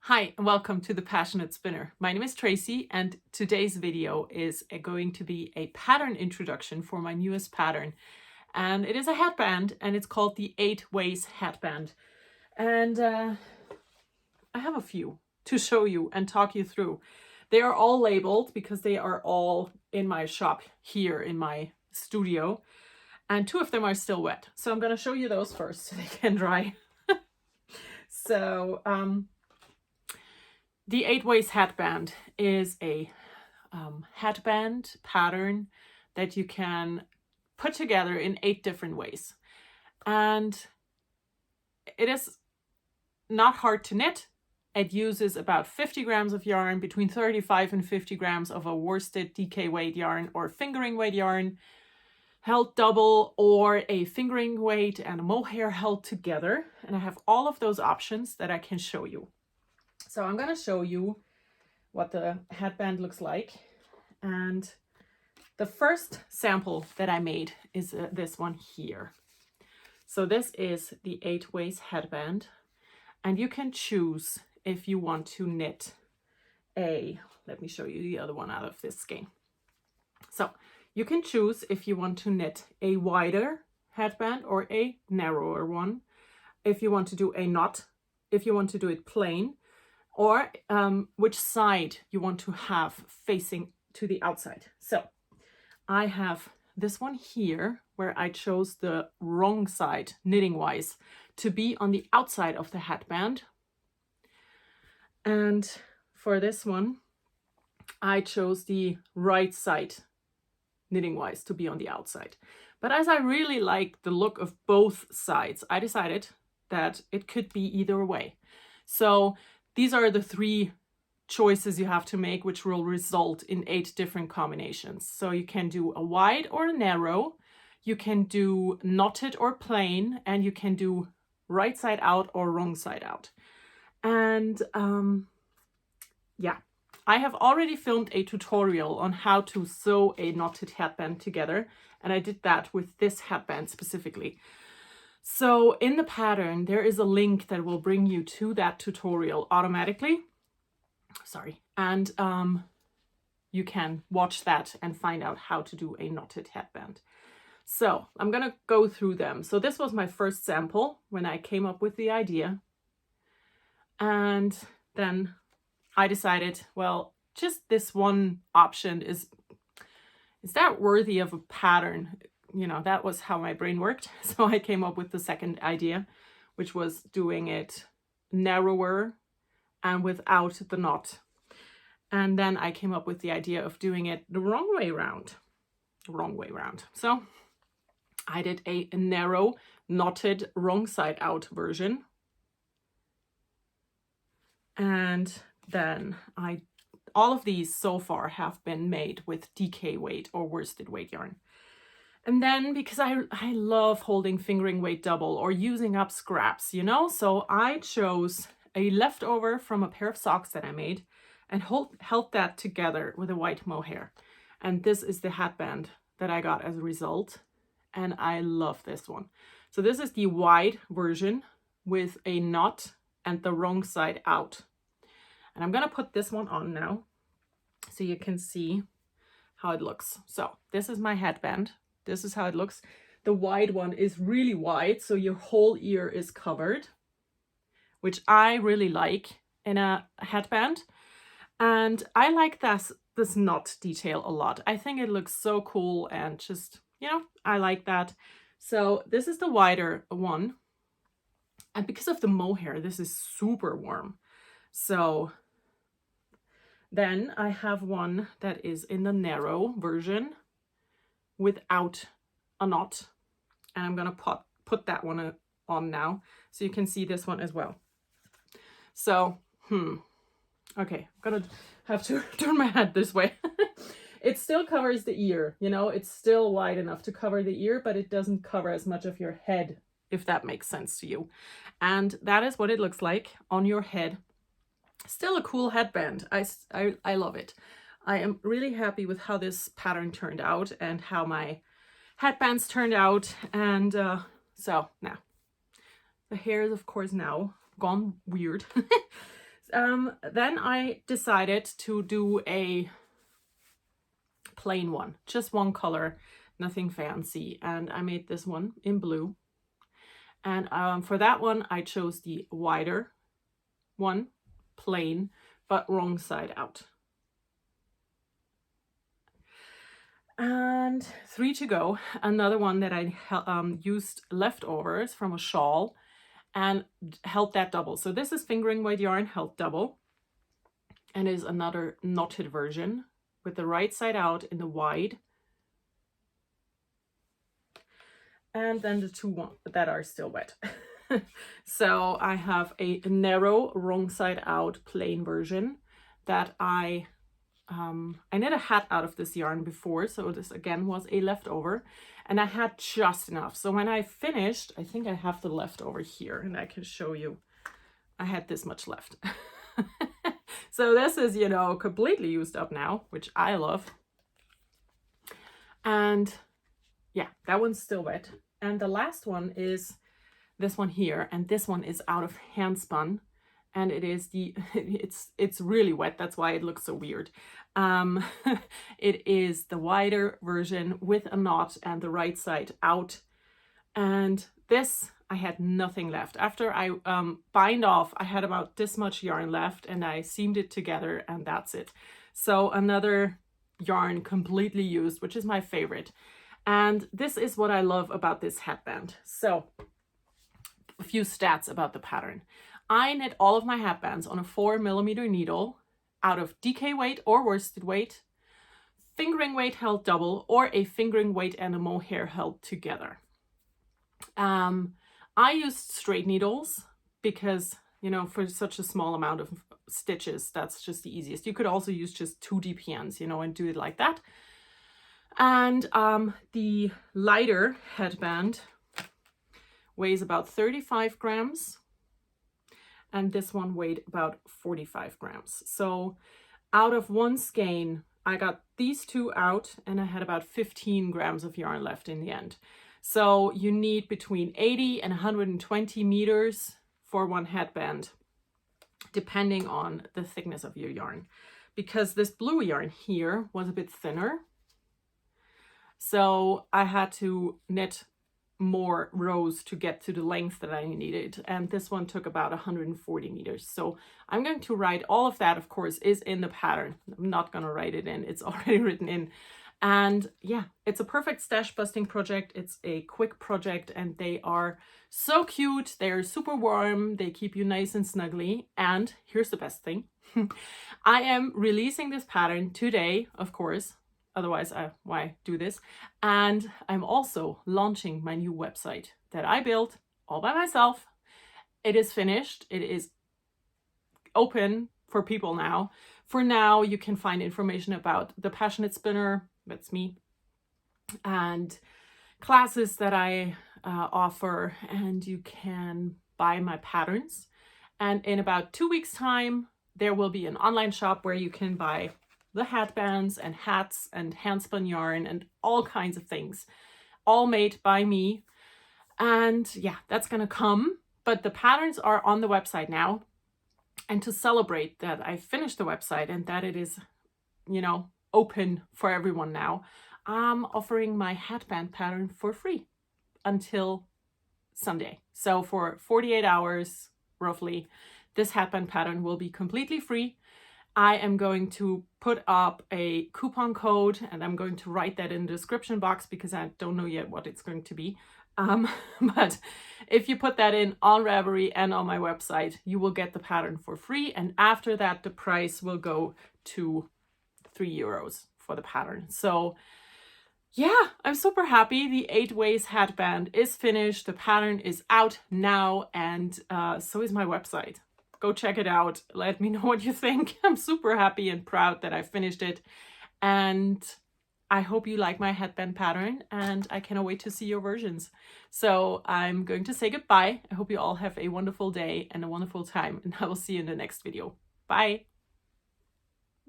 Hi, and welcome to The Passionate Spinner. My name is Tracy, and today's video is going to be a pattern introduction for my newest pattern. And it is a headband, and it's called the 8 Ways Headband. And I have a few to show you and talk you through. They are all labeled because they are all in my shop here in my studio. And 2 of them are still wet. So I'm going to show you those first so they can dry. So, the 8 Ways Headband is a headband pattern that you can put together in 8 different ways. And it is not hard to knit. It uses about 50 grams of yarn, between 35 and 50 grams of a worsted DK weight yarn or fingering weight yarn, held double, or a fingering weight and a mohair held together. And I have all of those options that I can show you. So I'm going to show you what the headband looks like. And the first sample that I made is this one here. So this is the 8 Ways Headband. And you can choose if you want to knit let me show you the other one out of this skein. So you can choose if you want to knit a wider headband or a narrower one. If you want to do a knot, if you want to do it plain, or which side you want to have facing to the outside. So I have this one here where I chose the wrong side, knitting wise, to be on the outside of the headband. And for this one, I chose the right side, knitting wise, to be on the outside. But as I really like the look of both sides, I decided that it could be either way. So these are the 3 choices you have to make, which will result in 8 different combinations. So you can do a wide or a narrow, you can do knotted or plain, and you can do right side out or wrong side out. And yeah, I have already filmed a tutorial on how to sew a knotted headband together, and I did that with this headband specifically. So in the pattern, there is a link that will bring you to that tutorial automatically. And you can watch that and find out how to do a knotted headband. So I'm going to go through them. So this was my first sample when I came up with the idea. And then I decided, well, just this one option is that worthy of a pattern? You know, that was how my brain worked. So I came up with the second idea, which was doing it narrower and without the knot. And then I came up with the idea of doing it the wrong way around. So I did a narrow, knotted, wrong side out version. And then all of these so far have been made with DK weight or worsted weight yarn. And then because I love holding fingering weight double or using up scraps, you know, so I chose a leftover from a pair of socks that I made and held that together with a white mohair. And this is the headband that I got as a result. And I love this one. So this is the wide version with a knot and the wrong side out. And I'm going to put this one on now so you can see how it looks. So this is my headband. This is how it looks. The wide one is really wide, so your whole ear is covered, which I really like in a headband. And I like this knot detail a lot. I think it looks so cool and just, you know, I like that. So this is the wider one. And because of the mohair, this is super warm. So then I have one that is in the narrow version without a knot, and I'm gonna put that one on now so you can see this one as well. So okay, I'm gonna have to turn my head this way. It still covers the ear, you know, it's still wide enough to cover the ear, but it doesn't cover as much of your head, if that makes sense to you. And that is what it looks like on your head. Still a cool headband. I love it. I am really happy with how this pattern turned out and how my headbands turned out. And so now the hair is of course now gone weird. Then I decided to do a plain one, just one color, nothing fancy. And I made this one in blue. And for that one, I chose the wider one, plain, but wrong side out. And 3 to go. Another one that I used leftovers from a shawl and held that double. So this is fingering weight yarn held double, and is another knotted version with the right side out in the wide. And then the 2 that are still wet. So I have a narrow wrong side out plain version that I knit a hat out of this yarn before, so this again was a leftover, and I had just enough. So when I finished, I think I have the leftover here, and I can show you. I had this much left. So this is, you know, completely used up now, which I love. And yeah, that one's still wet. And the last one is this one here, and this one is out of hand spun, and it is it's really wet. That's why it looks so weird. It is the wider version with a knot and the right side out. And this, I had nothing left. After I bind off, I had about this much yarn left, and I seamed it together, and that's it. So another yarn completely used, which is my favorite. And this is what I love about this headband. So a few stats about the pattern. I knit all of my headbands on a 4mm needle out of DK weight or worsted weight, fingering weight held double, or a fingering weight and a mohair held together. I used straight needles because, you know, for such a small amount of stitches, that's just the easiest. You could also use just 2 DPNs, you know, and do it like that. And the lighter headband weighs about 35 grams. And this one weighed about 45 grams. So out of one skein, I got these 2 out, and I had about 15 grams of yarn left in the end. So you need between 80 and 120 meters for one headband, depending on the thickness of your yarn. Because this blue yarn here was a bit thinner, so I had to knit more rows to get to the length that I needed, and this one took about 140 meters. So I'm going to write all of that, of course, is in the pattern. I'm not going to write it in, it's already written in. And yeah, it's a perfect stash busting project. It's a quick project, and they are so cute. They're super warm, they keep you nice and snuggly. And here's the best thing. I am releasing this pattern today, of course. Otherwise, why do this? And I'm also launching my new website that I built all by myself. It is finished. It is open for people now. For now, you can find information about the Passionate Spinner, that's me, and classes that I offer, and you can buy my patterns. And in about 2 weeks' time, there will be an online shop where you can buy the headbands and hats and handspun yarn and all kinds of things, all made by me. And yeah, that's gonna come, but the patterns are on the website now. And to celebrate that I finished the website and that it is, you know, open for everyone now, I'm offering my headband pattern for free until Sunday. So for 48 hours, roughly, this headband pattern will be completely free. I am going to put up a coupon code, and I'm going to write that in the description box because I don't know yet what it's going to be. But if you put that in on Ravelry and on my website, you will get the pattern for free. And after that, the price will go to €3 for the pattern. So yeah, I'm super happy. The 8 ways headband is finished. The pattern is out now, and so is my website. Go check it out. Let me know what you think. I'm super happy and proud that I finished it. And I hope you like my headband pattern, and I cannot wait to see your versions. So I'm going to say goodbye. I hope you all have a wonderful day and a wonderful time, and I will see you in the next video. Bye.